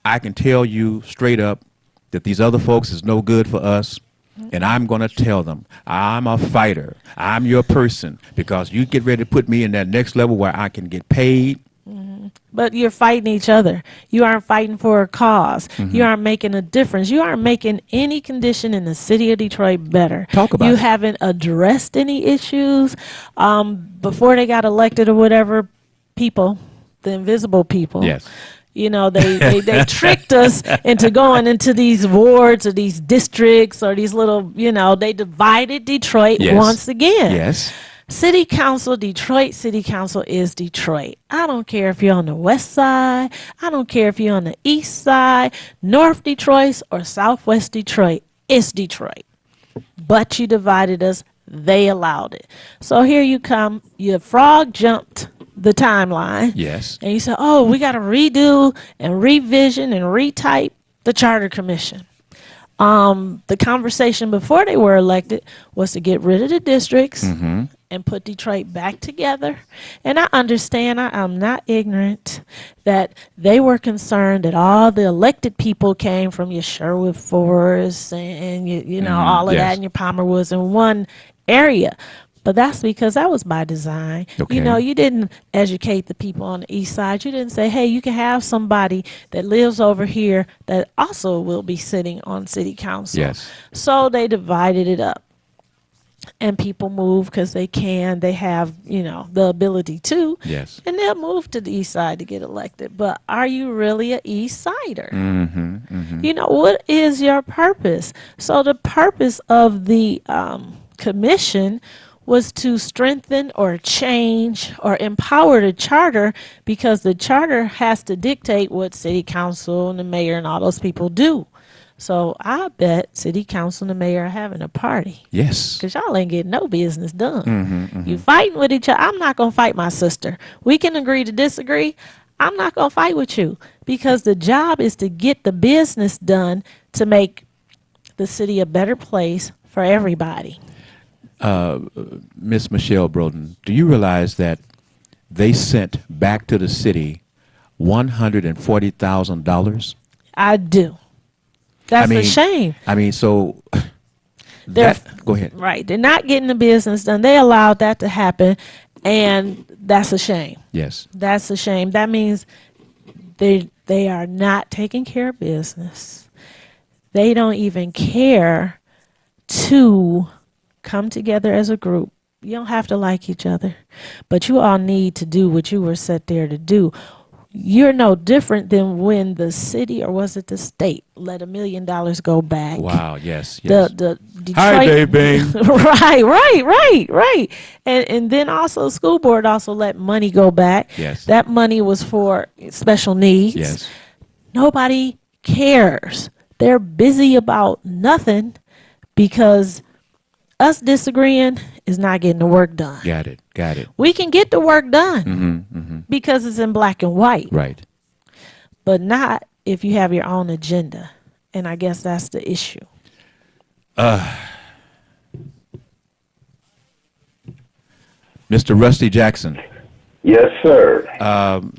I can tell you straight up that these other folks is no good for us. And I'm going to tell them, I'm a fighter. I'm your person, because you get ready to put me in that next level where I can get paid. But you're fighting each other. You aren't fighting for a cause. You aren't making a difference. You aren't making any condition in the city of Detroit better. Talk about you it. haven't addressed any issues before they got elected or whatever. People, the invisible people. Yes. You know, they tricked us into going into these wards or these districts or these little, you know, they divided Detroit Yes. once again. Yes. City Council, Detroit City Council is Detroit. I don't care if you're on the west side. I don't care if you're on the east side, North Detroit or Southwest Detroit. It's Detroit. But you divided us. They allowed it. So here you come. Your frog jumped the timeline. Yes. And you said, oh, we got to redo and revision and retype the Charter Commission. The conversation before they were elected was to get rid of the districts and put Detroit back together. And I understand, I'm not ignorant, that they were concerned that all the elected people came from your Sherwood Forest and you know, all of Yes. that, and your Palmer Woods in one area. But that's because that was by design. Okay. You know, you didn't educate the people on the east side. You didn't say, hey, you can have somebody that lives over here that also will be sitting on city council. Yes. So they divided it up. And people move because they can. They have, you know, the ability to. Yes. And they'll move to the east side to get elected. But are you really an east sider? You know, what is your purpose? So the purpose of the commission was to strengthen or change or empower the charter, because the charter has to dictate what city council and the mayor and all those people do. So I bet city council and the mayor are having a party. Yes. Because y'all ain't getting no business done. You fighting with each other. I'm not going to fight my sister. We can agree to disagree. I'm not going to fight with you, because the job is to get the business done to make the city a better place for everybody. Miss Michelle Broden, do you realize that they sent back to the city $140,000? I do. That's a shame. I mean, so They're- go ahead. Right. They're not getting the business done. They allowed that to happen, and that's a shame. Yes. That's a shame. That means they are not taking care of business. They don't even care to come together as a group. You don't have to like each other, but you all need to do what you were set there to do. You're no different than when the city, or was it the state, let $1 million go back. Wow. Yes. Yes. The Detroit, Hi, baby. right. And then also school board also let money go back. Yes. That money was for special needs. Yes. Nobody cares. They're busy about nothing, because us disagreeing is not getting the work done. Got it. Got it. We can get the work done because it's in black and white, Right. but not if you have your own agenda. And I guess that's the issue. Mr. Rusty Jackson, Yes, sir.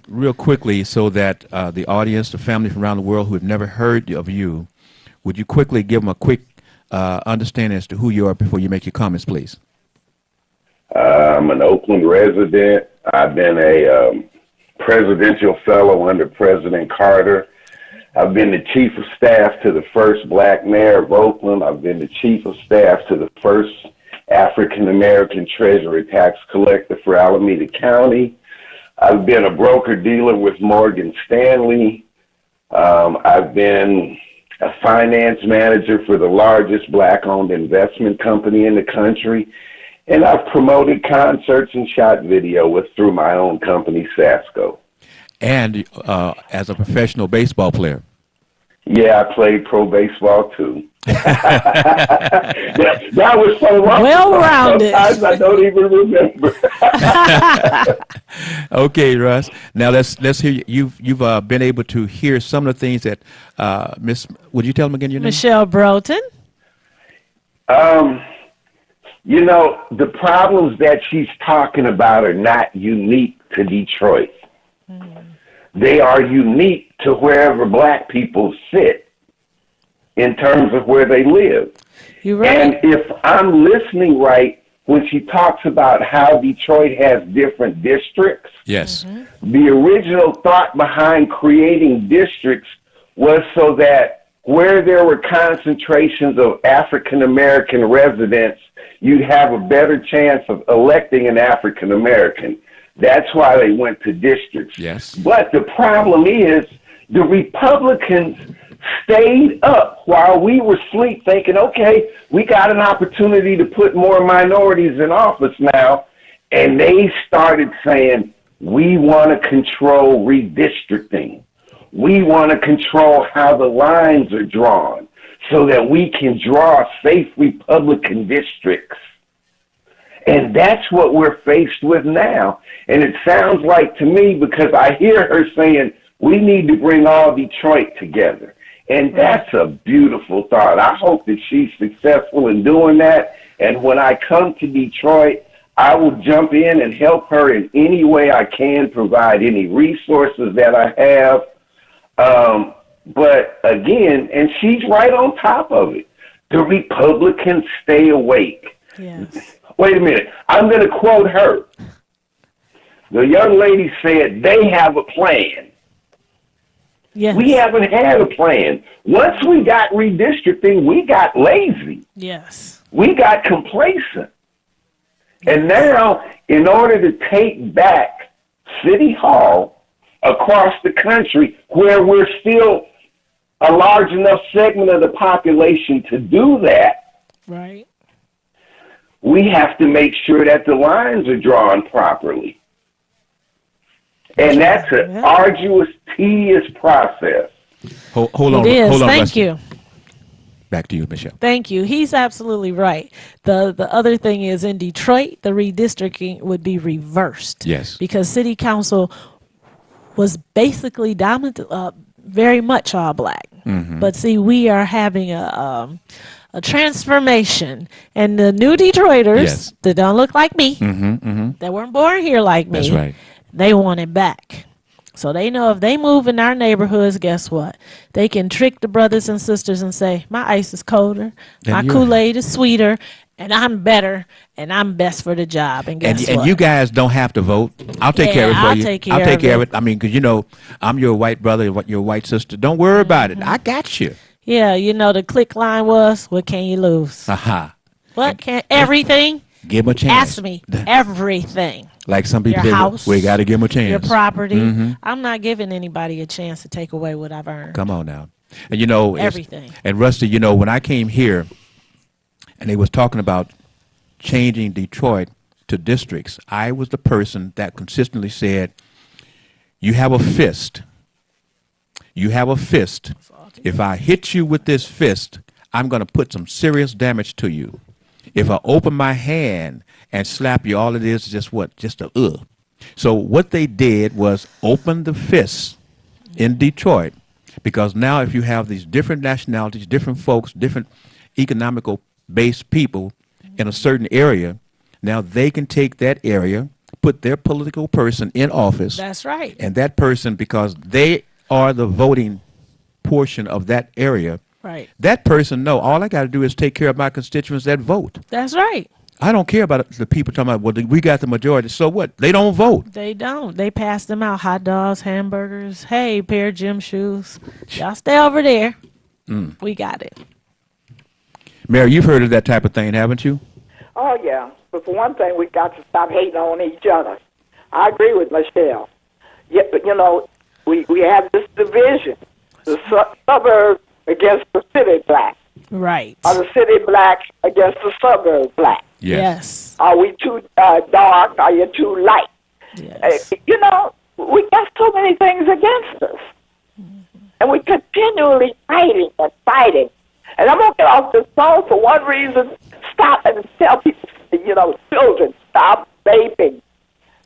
real quickly, so that the audience, the family from around the world who have never heard of you, would you quickly give them a quick understanding as to who you are before you make your comments, please? I'm an Oakland resident. I've been a presidential fellow under President Carter. I've been the chief of staff to the first black mayor of Oakland. I've been the chief of staff to the first African-American treasury tax collector for Alameda County. I've been a broker-dealer with Morgan Stanley. I've been a finance manager for the largest black-owned investment company in the country. And I've promoted concerts and shot video through my own company, Sasco. And as a professional baseball player. Yeah, I played pro baseball too. that was so long. Well-rounded. Sometimes I don't even remember. Okay, Russ. Now let's hear you. You've been able to hear some of the things that Miss. Would you tell them again your name? Michelle Broden. You know, the problems that she's talking about are not unique to Detroit. They are unique to wherever black people sit in terms of where they live. You're right. And if I'm listening right, when she talks about how Detroit has different districts. Yes. The original thought behind creating districts was so that where there were concentrations of African American residents, you'd have a better chance of electing an African American. That's why they went to districts. Yes. But the problem is the Republicans stayed up while we were asleep thinking, okay, we got an opportunity to put more minorities in office now. And they started saying, we want to control redistricting. We want to control how the lines are drawn so that we can draw safe Republican districts. And that's what we're faced with now. And it sounds like to me, because I hear her saying, we need to bring all Detroit together. And that's a beautiful thought. I hope that she's successful in doing that. And when I come to Detroit, I will jump in and help her in any way I can, provide any resources that I have. But again, and she's right on top of it, the Republicans stay awake. Yes. Wait a minute. I'm going to quote her. The young lady said, they have a plan. Yes. We haven't had a plan. Once we got redistricting, we got lazy. Yes. We got complacent. And now, in order to take back City Hall across the country, where we're still a large enough segment of the population to do that, Right. we have to make sure that the lines are drawn properly. And that's an arduous, tedious process. Hold on. It is. Hold on, Thank Rusty. you. Back to you, Michelle. Thank you. He's absolutely right. The other thing is in Detroit, the redistricting would be reversed. Yes. Because city council was basically dominant, very much all black. But see, we are having a transformation, and the new Detroiters Yes. that don't look like me, Mm-hmm. that weren't born here like me, That's right. they want it back. So they know if they move in our neighborhoods, guess what? They can trick the brothers and sisters and say, my ice is colder, my And you- Kool-Aid is sweeter, and I'm better, and I'm best for the job. And guess And what? you guys don't have to vote. I'll take Yeah, care of it for I'll you. take care I'll take of care of it. it. I mean, because, you know, I'm your white brother, your white sister. Don't worry about it. I got you. Yeah, you know, the click line was, what can you lose? Aha. What can, everything? Give them a chance. Ask me everything. Like some people Your say, house, we got to give them a chance. Your property. Mhm. I'm not giving anybody a chance to take away what I've earned. Come on now. And, you know, Everything. And Rusty, you know, when I came here and they was talking about changing Detroit to districts, I was the person that consistently said, you have a fist. You have a fist. If I hit you with this fist, I'm going to put some serious damage to you. If I open my hand and slap you, all it is just what? Just a ugh. So what they did was open the fists in Detroit, because now if you have these different nationalities, different folks, different economical based people in a certain area, now they can take that area, put their political person in office. That's right. And that person, because they are the voting portion of that area, Right. that person know all I got to do is take care of my constituents that vote. That's right. I don't care about the people talking about, well, we got the majority. So what? They don't vote. They don't. They pass them out. Hot dogs, hamburgers. Hey, pair of gym shoes. Y'all stay over there. We got it. Mary, you've heard of that type of thing, haven't you? Oh, yeah. But for one thing, we got to stop hating on each other. I agree with Michelle. Yeah, but, you know, we have this division, the suburbs against the city black, Right. or the city black against the suburb black. Yes. Are we too dark? Are you too light? Yes. You know, we got so many things against us. And we continually fighting and fighting. And I'm going to get off this phone for one reason. Stop and tell people, you know, children, stop vaping.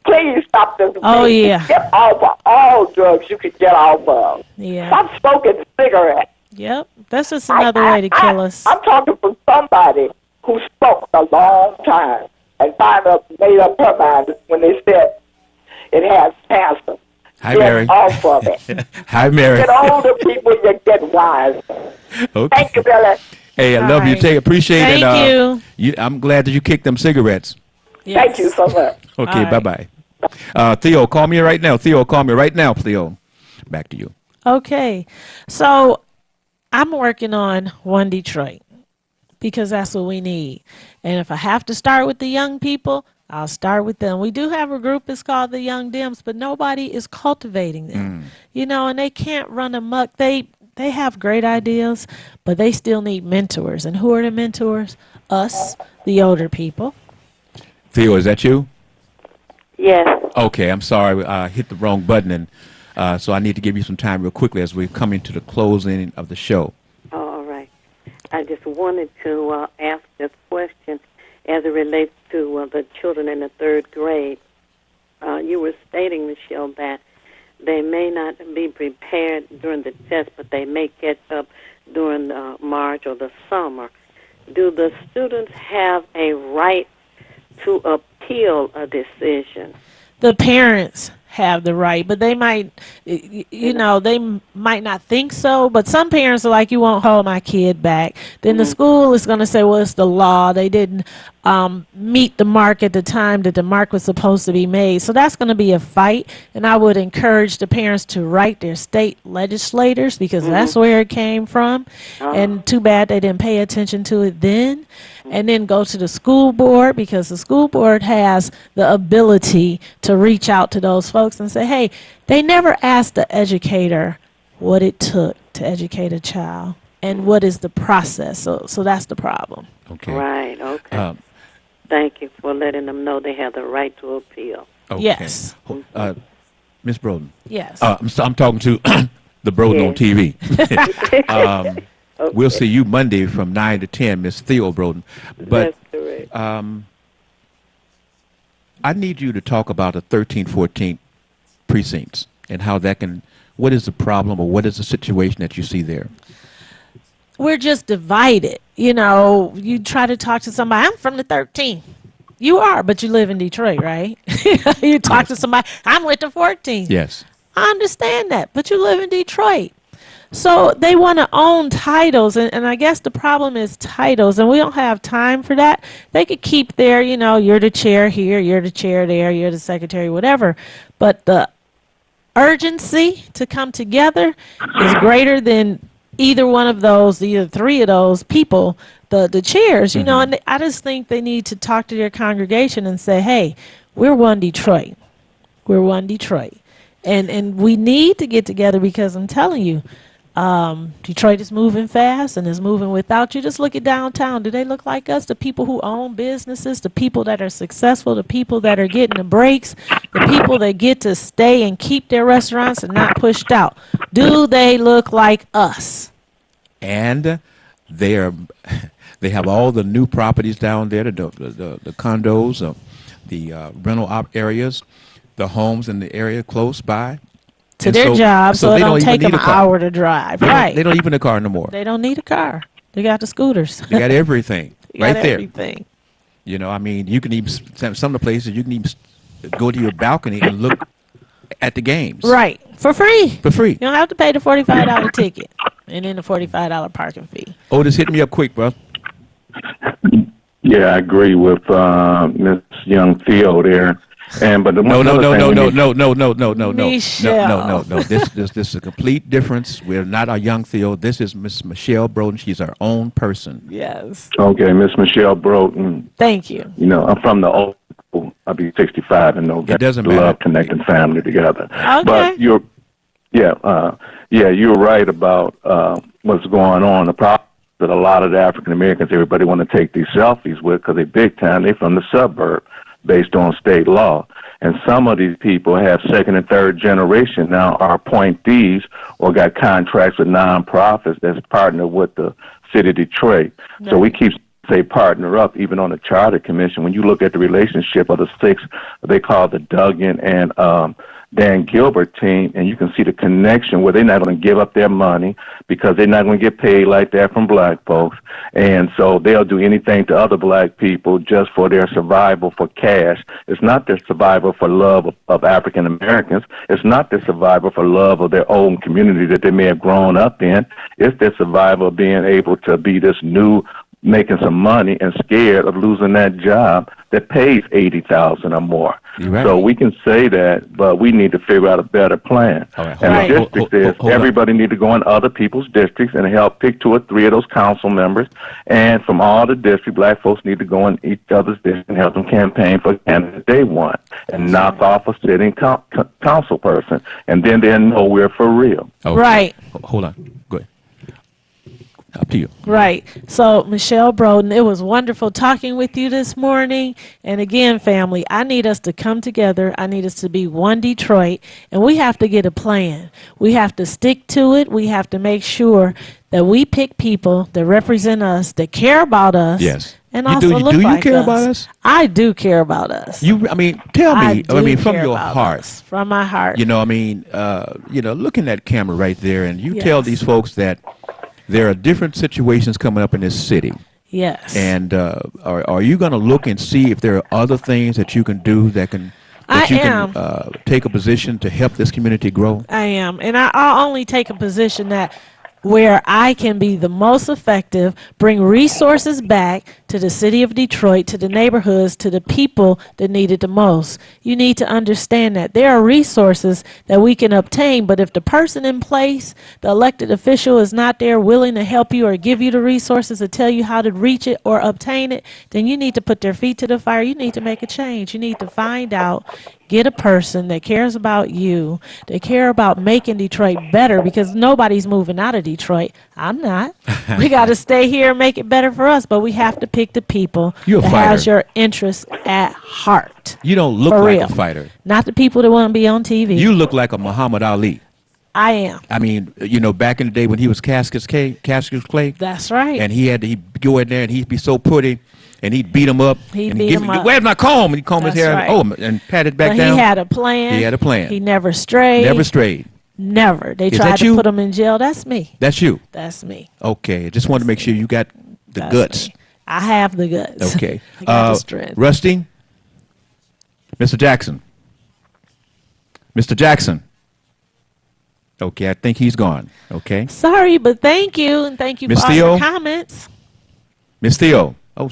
Please stop this. Oh, vaping. yeah. Get off of all drugs you can get off of. Yeah. Stop smoking cigarettes. Yep. That's just another way to kill us. I'm talking from somebody who smoked a long time and finally made up her mind when they said it has cancer. Hi, Get Mary. off of it. Hi, Mary. Get older people, you get wise. Okay. Thank you, Billy. Hey, I All love you. right. Appreciate it. Thank you. I'm glad that you kicked them cigarettes. Yes. Thank you so much. Okay, All right. bye-bye. Theo, call me right now. Theo, call me right now, Theo. Back to you. Okay. So I'm working on One Detroit because that's what we need. And if I have to start with the young people, I'll start with them. We do have a group, it's called the Young Dems, but nobody is cultivating them. You know, and they can't run amok. They have great ideas, but they still need mentors. And who are the mentors? Us, the older people. Theo, is that you? Yes. Okay, I'm sorry. I hit the wrong button, and so I need to give you some time real quickly as we're coming to the closing of the show. Oh, all right. I just wanted to ask this question as it relates to the children in the third grade. You were stating, Michelle, that they may not be prepared during the test, but they may catch up during March or the summer. Do the students have a right to appeal a decision? The parents have the right, but they might, you know, they might not think so, but some parents are like, you won't hold my kid back. Then the school is going to say, well, it's the law. They didn't meet the mark at the time that the mark was supposed to be made. So that's going to be a fight, and I would encourage the parents to write their state legislators because that's where it came from, and too bad they didn't pay attention to it then. And then go to the school board because the school board has the ability to reach out to those folks and say, hey, they never asked the educator what it took to educate a child and what is the process. So that's the problem. Okay. Right, okay. Thank you for letting them know they have the right to appeal. Okay. Yes. Miss Broden. Yes. I'm talking to the Broden on TV. Okay. We'll see you Monday from 9 to 10, Miss Theo Broden. But That's correct. I need you to talk about the 13, 14 precincts and how that can, what is the problem or what is the situation that you see there? We're just divided. You know, you try to talk to somebody, I'm from the 13. You are, but you live in Detroit, right? You talk to somebody, I'm with the 14. Yes. I understand that, but you live in Detroit. So they want to own titles, and I guess the problem is titles, and we don't have time for that. They could keep their, you know, you're the chair here, you're the chair there, you're the secretary, whatever. But the urgency to come together is greater than either one of those, either three of those people, the chairs, you know, and I just think they need to talk to their congregation and say, hey, we're one Detroit. We're one Detroit. And we need to get together because I'm telling you, Detroit is moving fast and is moving without you. Just look at downtown. Do they look like us? The people who own businesses, the people that are successful, the people that are getting the breaks, the people that get to stay and keep their restaurants and not pushed out. Do they look like us? And they have all the new properties down there, the condos, the rental areas, the homes in the area close by. To their job, so it don't take them an hour to drive. Right. They don't even need a car no more. They don't need a car. They got the scooters. They got everything right there. Everything. You know, I mean, you can even, some of the places, you can even go to your balcony and look at the games. Right. For free. For free. You don't have to pay the $45 ticket and then the $45 parking fee. Otis, hit me up quick, bro. Yeah, I agree with Miss Young Theo there. But the no. Michelle. This is a complete difference. We're not our Young Theo. This is Miss Michelle Broden. She's our own person. Yes. Okay, Miss Michelle Broden. Thank you. You know, I'm from the old school. I'll be 65 in November. It doesn't matter. Love connecting family together. Okay. But you're right about what's going on. The problem that a lot of the African Americans, everybody want to take these selfies with because they're big time. They're from the suburb, based on state law. And some of these people have second and third generation now are appointees or got contracts with nonprofits that's partnered with the city of Detroit. Right. So we keep say partner up even on the charter commission. When you look at the relationship of the six, they call the Duggan and Dan Gilbert team, and you can see the connection where they're not going to give up their money because they're not going to get paid like that from black folks. And so they'll do anything to other black people just for their survival for cash. It's not their survival for love of African Americans. It's not their survival for love of their own community that they may have grown up in. It's their survival of being able to be this new, making some money and scared of losing that job that pays $80,000 or more. Right. So we can say that, but we need to figure out a better plan. Right, and the district is everybody need to go in other people's districts and help pick 2 or 3 of those council members. And from all the districts, black folks need to go in each other's district and help them campaign for the candidate they want and knock off a sitting council person. And then they'll know we're for real. Okay. Right. Hold on. Go ahead. Up to you. Right. So, Michelle Broden, it was wonderful talking with you this morning. And again, family, I need us to come together. I need us to be one Detroit, and we have to get a plan. We have to stick to it. We have to make sure that we pick people that represent us, that care about us. Yes. And You also do- look do you like care us. about us? I do care about us. I mean, tell me. do I mean, from care your about heart. us, from my heart. You know, I mean, look in that camera right there, and you Yes. tell these folks that there are different situations coming up in this city. Yes. And are you going to look and see if there are other things that you can do that can take a position to help this community grow? I am. And I'll only take a position that where I can be the most effective, bring resources back to the city of Detroit, to the neighborhoods, to the people that need it the most. You need to understand that there are resources that we can obtain, but if the person in place, the elected official, is not there willing to help you or give you the resources to tell you how to reach it or obtain it, then you need to put their feet to the fire. You need to make a change. You need to find out, get a person that cares about you, that care about making Detroit better, because nobody's moving out of Detroit. I'm not. We got to stay here and make it better for us, but we have to pick the people You're a that fighter. has your interests at heart. You don't look For like real. a fighter. Not the people that want to be on TV. You look like a Muhammad Ali. I am. I mean, back in the day when he was Cassius Clay, That's right. and he'd go in there and he'd be so pretty, and he'd beat him up. He'd and beat give him me, up. Where's my comb? And he'd comb his That's hair right. and pat it back But down. he had a plan. He had a plan. He never strayed. Never strayed. Never. They Is tried that to you? put him in jail. That's me. That's you. That's me. Okay. I just wanted to make sure you got the That's guts. me. I have the guts. Okay. I got the strength. Rusty, Mr. Jackson. Mr. Jackson. Okay, I think he's gone. Okay. Sorry, but thank you, and thank you Miss for all your Theo? comments. Miss Theo. Oh,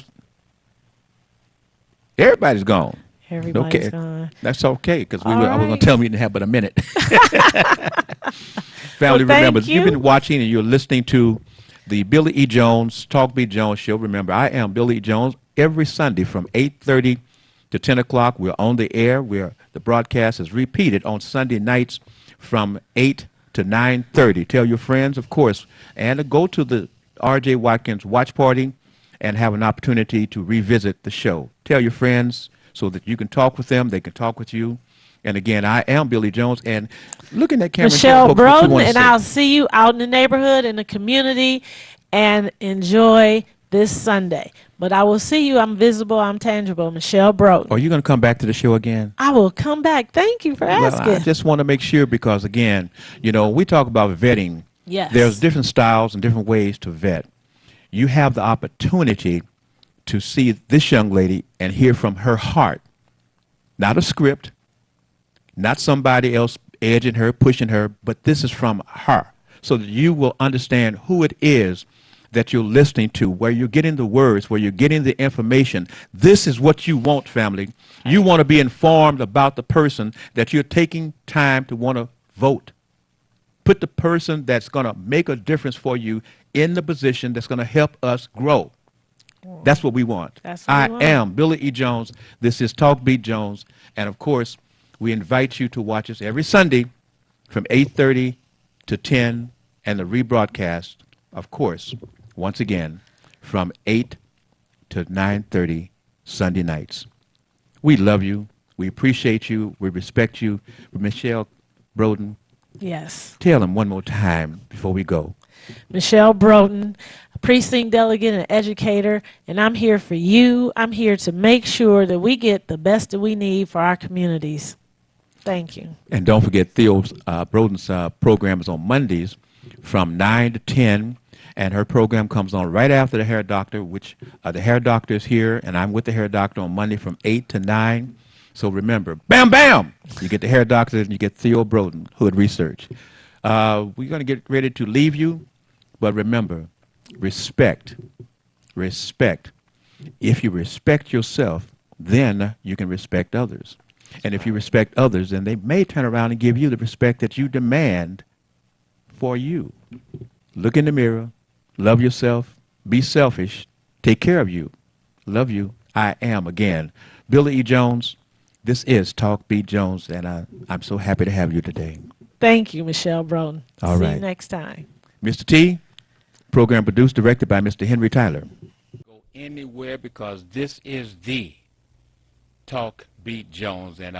everybody's gone. Everybody's Okay. gone. That's okay, because All I was going right. to tell them you didn't have but a minute. Family, Well, thank remember, you. you've been watching and you're listening to the Billy E. Jones, Talk B. Jones show. Remember, I am Billy E. Jones every Sunday from 8:30 to 10 o'clock. We're on the air. The broadcast is repeated on Sunday nights from 8 to 9:30. Tell your friends, of course, and to go to the R.J. Watkins watch party and have an opportunity to revisit the show. Tell your friends so that you can talk with them, they can talk with you. And again, I am Billy Jones, and looking at camera, Michelle folks, what you Broden, wanna and say? I'll see you out in the neighborhood, in the community, and enjoy this Sunday. But I will see you. I'm visible. I'm tangible. Michelle Broden. Are you going to come back to the show again? I will come back. Thank you for asking. Well, I just want to make sure because, again, we talk about vetting. Yes. There's different styles and different ways to vet. You have the opportunity to see this young lady and hear from her heart, not a script, not somebody else edging her, pushing her, but this is from her so that you will understand who it is that you're listening to, where you're getting the words, where you're getting the information. This is what you want, family. You want to be informed about the person that you're taking time to want to vote. Put the person that's going to make a difference for you in the position that's going to help us grow. That's what we want. That's what I we want. am Billy E. Jones. This is Talk Beat Jones. And, of course, we invite you to watch us every Sunday from 8:30 to 10 and the rebroadcast, of course, once again, from 8 to 9:30 Sunday nights. We love you. We appreciate you. We respect you. Michelle Broden, Yes. tell them one more time before we go. Michelle Broden, precinct delegate and educator, and I'm here for you. I'm here to make sure that we get the best that we need for our communities. Thank you. And don't forget Theo Broden's program is on Mondays from 9 to 10. And her program comes on right after the hair doctor, which the hair doctor is here, and I'm with the hair doctor on Monday from 8 to 9. So remember, bam, bam! You get the hair doctor and you get Theo Broden, Hood Research. We're going to get ready to leave you, but remember, respect. Respect. If you respect yourself, then you can respect others. And if you respect others, then they may turn around and give you the respect that you demand for you. Look in the mirror. Love yourself. Be selfish. Take care of you. Love you. I am again. Billy E. Jones, this is Talk Beat Jones, and I'm so happy to have you today. Thank you, Michelle Broden. All See right. you next time. Mr. T, program produced, directed by Mr. Henry Tyler. Go anywhere because this is the Talk Beat Jones, and